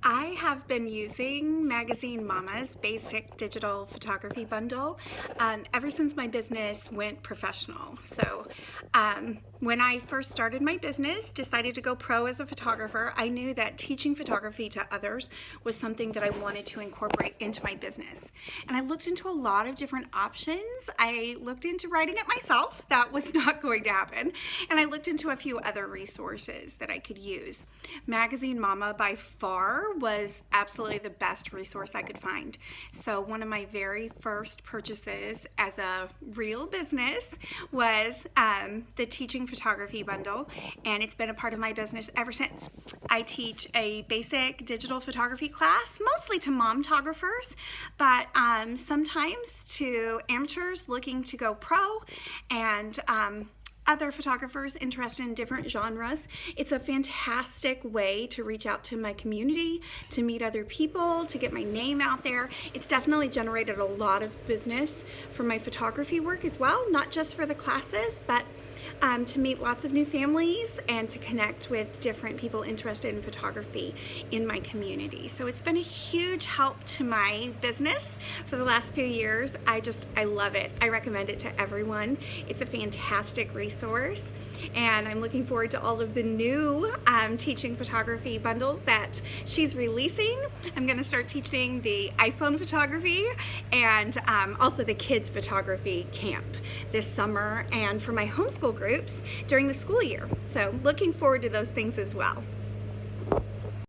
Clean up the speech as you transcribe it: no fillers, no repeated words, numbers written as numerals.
I have been using Magazine Mama's basic digital photography bundle ever since my business went professional. When I first started my business, decided to go pro as a photographer, I knew that teaching photography to others was something that I wanted to incorporate into my business. And I looked into a lot of different options. I looked into writing it myself. That was not going to happen. And I looked into a few other resources that I could use. Magazine Mama by far was absolutely the best resource I could find. So one of my very first purchases as a real business was the teaching photography bundle, and it's been a part of my business ever since. I teach a basic digital photography class, mostly to mom-tographers, but sometimes to amateurs looking to go pro and other photographers interested in different genres. It's a fantastic way to reach out to my community, to meet other people, to get my name out there. It's definitely generated a lot of business for my photography work as well, not just for the classes, but to meet lots of new families and to connect with different people interested in photography in my community. So it's been a huge help to my business for the last few years. I love it. I recommend it to everyone. It's a fantastic resource, and I'm looking forward to all of the new teaching photography bundles that she's releasing. I'm going to start teaching the iPhone photography and also the kids photography camp this summer, and for my homeschool groups during the school year. So looking forward to those things as well.